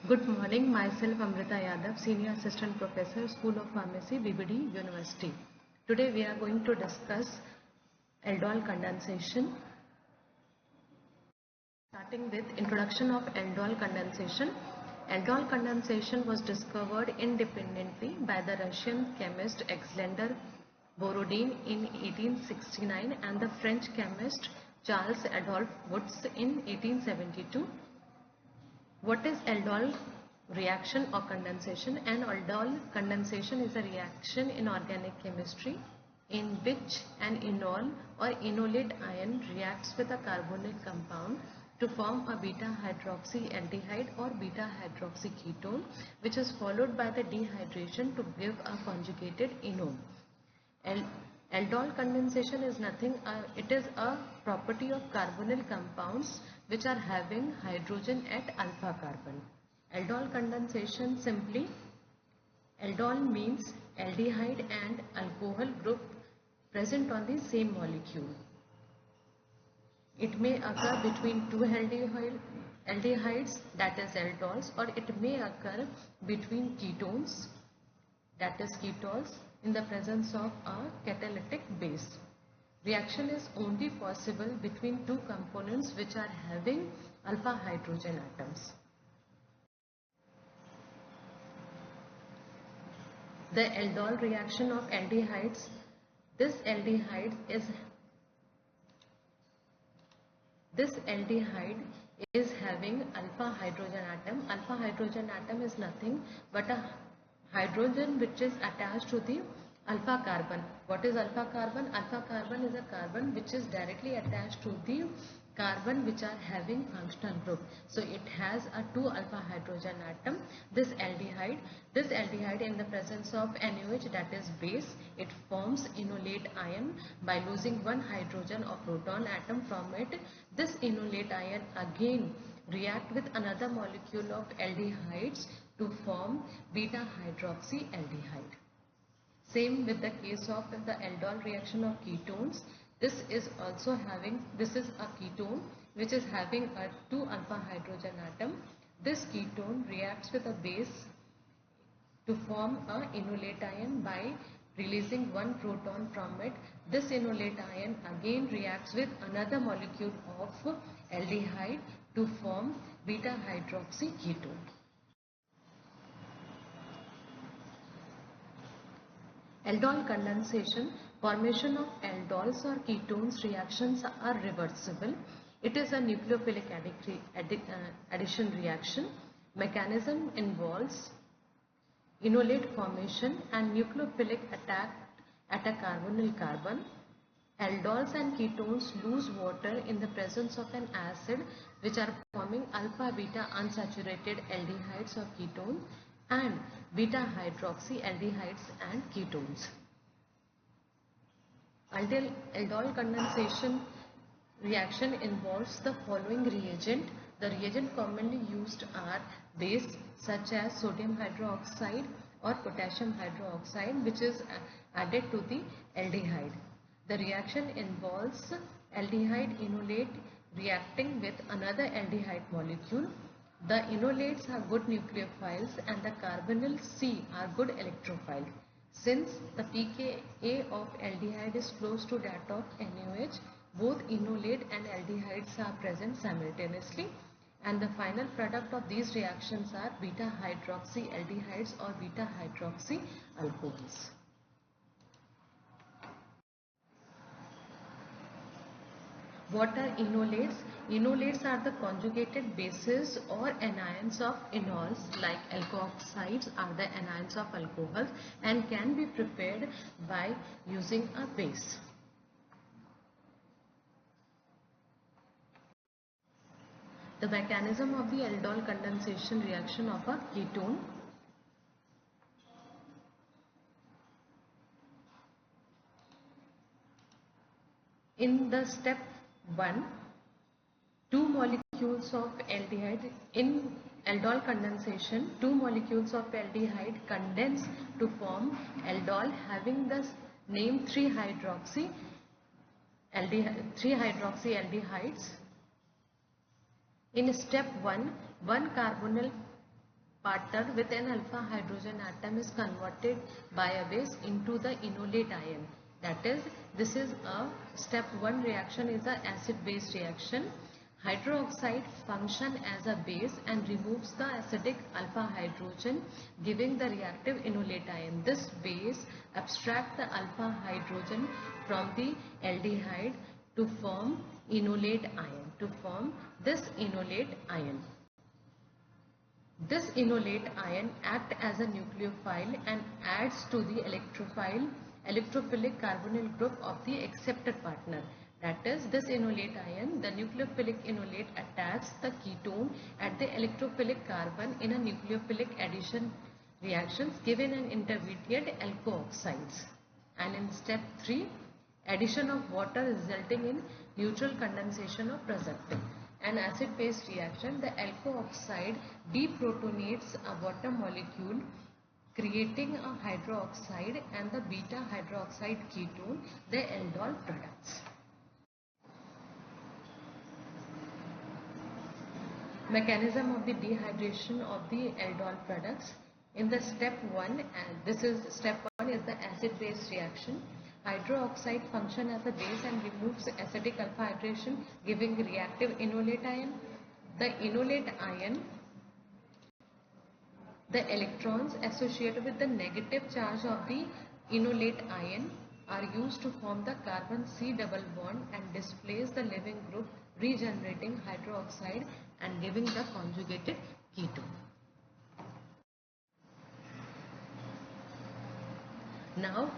Good morning, myself Amrita Yadav, Senior Assistant Professor, School of Pharmacy, BBD University. Today we are going to discuss aldol condensation. Starting with introduction of aldol condensation. Aldol condensation was discovered independently by the Russian chemist Alexander Borodin in 1869 and the French chemist Charles Adolphe Woods in 1872. What is aldol reaction or condensation? An aldol condensation is a reaction in organic chemistry in which an enol or enolate ion reacts with a carbonyl compound to form a beta hydroxyaldehyde or beta hydroxyketone, which is followed by the dehydration to give a conjugated enol. Aldol condensation is nothing, it is a property of carbonyl compounds which are having hydrogen at alpha carbon. Aldol condensation simply, aldol means aldehyde and alcohol group present on the same molecule. It may occur between two aldehydes, that is aldols, or it may occur between ketones, that is ketols, in the presence of a catalytic base. Reaction is only possible between two components which are having alpha hydrogen atoms. The aldol reaction of aldehydes, this aldehyde is having alpha hydrogen atom. Alpha hydrogen atom is nothing but a hydrogen which is attached to the alpha carbon. What is alpha carbon? Alpha carbon is a carbon which is directly attached to the carbon which are having functional group. So it has a 2 alpha hydrogen atom. This aldehyde in the presence of NaOH, that is base, it forms enolate ion by losing one hydrogen or proton atom from it. This enolate ion again react with another molecule of aldehydes to form beta hydroxyaldehyde. Same with the case of the aldol reaction of ketones. This is a ketone which is having a 2 alpha hydrogen atom. This ketone reacts with a base to form a enolate ion by releasing one proton from it. This enolate ion again reacts with another molecule of aldehyde to form beta hydroxyketone. Aldol condensation, formation of aldols or ketones reactions are reversible. It is a nucleophilic addition reaction. Mechanism involves enolate formation and nucleophilic attack at a carbonyl carbon. Aldols and ketones lose water in the presence of an acid which are forming alpha beta unsaturated aldehydes of ketone and beta hydroxyaldehydes and ketones. Aldol condensation reaction involves the following reagent. The reagent commonly used are base such as sodium hydroxide or potassium hydroxide, which is added to the aldehyde. The reaction involves aldehyde enolate reacting with another aldehyde molecule. The enolates are good nucleophiles and the carbonyl C are good electrophiles. Since the pKa of aldehyde is close to that of NaOH, both enolate and aldehydes are present simultaneously, and the final product of these reactions are beta hydroxyaldehydes or beta hydroxy alcohols. What are enolates? Enolates are the conjugated bases or anions of enols, like alkoxides are the anions of alcohols, and can be prepared by using a base. The mechanism of the aldol condensation reaction of a ketone. In the step 1, 2 molecules of aldehyde in aldol condensation, 2 molecules of aldehyde condense to form aldol having the name 3-hydroxyaldehydes. In step 1, one carbonyl partner with an alpha hydrogen atom is converted by a base into the enolate ion. That is, this is a step 1 reaction is a acid base reaction. Hydroxide function as a base and removes the acidic alpha hydrogen, giving the reactive enolate ion. This base abstracts the alpha hydrogen from the aldehyde to form enolate ion, to form this enolate ion. This enolate ion acts as a nucleophile and adds to the electrophilic carbonyl group of the acceptor partner. That is, this enolate ion, the nucleophilic enolate attacks the ketone at the electrophilic carbon in a nucleophilic addition reactions, giving an intermediate alkoxides. And in step 3, addition of water resulting in neutral condensation of present. An acid-base reaction, the alkoxide deprotonates a water molecule, creating a hydroxide and the beta hydroxide ketone, the aldol products. Mechanism of the dehydration of the aldol products. In the step 1, and this is step 1 is the acid-base reaction. Hydroxide function as a base and removes acidic alpha hydration, giving reactive enolate ion. The enolate ion, the electrons associated with the negative charge of the enolate ion are used to form the carbon C double bond and displace the leaving group, regenerating hydroxide and giving the conjugated ketone. Now,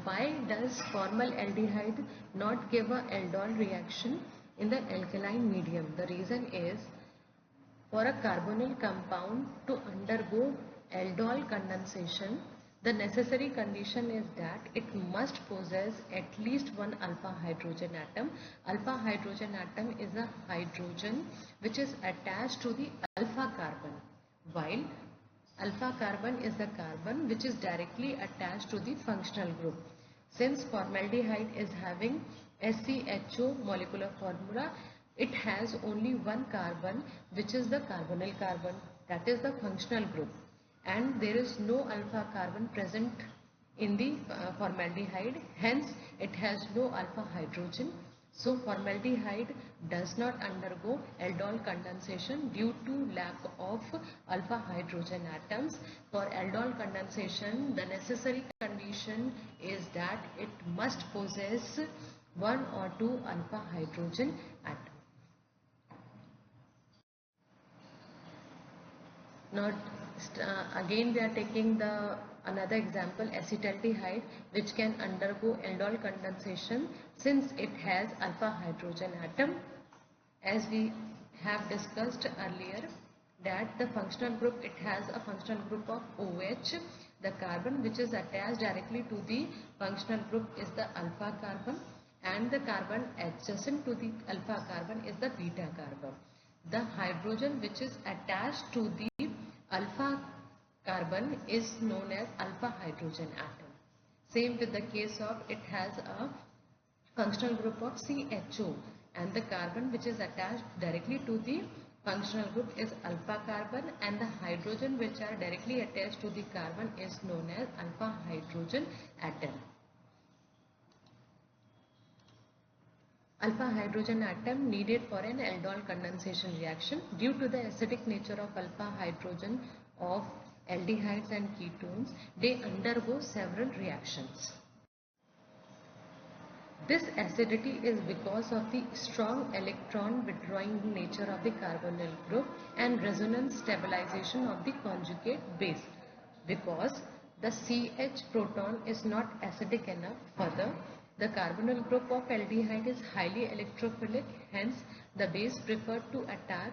why does formaldehyde not give a aldol reaction in the alkaline medium? The reason is, for a carbonyl compound to undergo aldol condensation, the necessary condition is that it must possess at least one alpha hydrogen atom. Alpha hydrogen atom is a hydrogen which is attached to the alpha carbon, while alpha carbon is the carbon which is directly attached to the functional group. Since formaldehyde is having SCHO molecular formula, it has only one carbon which is the carbonyl carbon, that is the functional group, and there is no alpha carbon present in the formaldehyde, hence it has no alpha hydrogen. So formaldehyde does not undergo aldol condensation due to lack of alpha hydrogen atoms. For aldol condensation, the necessary condition is that it must possess one or two alpha hydrogen atoms. Now again we are taking the another example, acetaldehyde, which can undergo aldol condensation since it has alpha hydrogen atom. As we have discussed earlier, that the functional group, it has a functional group of OH. The carbon which is attached directly to the functional group is the alpha carbon, and the carbon adjacent to the alpha carbon is the beta carbon. The hydrogen which is attached to the alpha carbon is known as alpha hydrogen atom. Same with the case of, it has a functional group of CHO, and the carbon which is attached directly to the functional group is alpha carbon, and the hydrogen which are directly attached to the carbon is known as alpha hydrogen atom. Alpha hydrogen atom needed for an aldol condensation reaction. Due to the acidic nature of alpha hydrogen of aldehydes and ketones, they undergo several reactions. This acidity is because of the strong electron withdrawing nature of the carbonyl group and resonance stabilization of the conjugate base. Because the CH proton is not acidic enough, further the carbonyl group of aldehyde is highly electrophilic, hence the base preferred to attack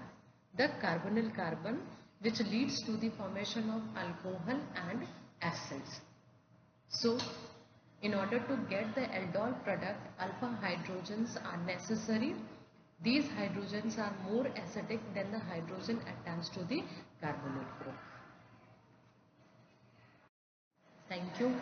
the carbonyl carbon, which leads to the formation of alcohol and acids. So, in order to get the aldol product, alpha hydrogens are necessary. These hydrogens are more acidic than the hydrogen attached to the carbonyl group. Thank you.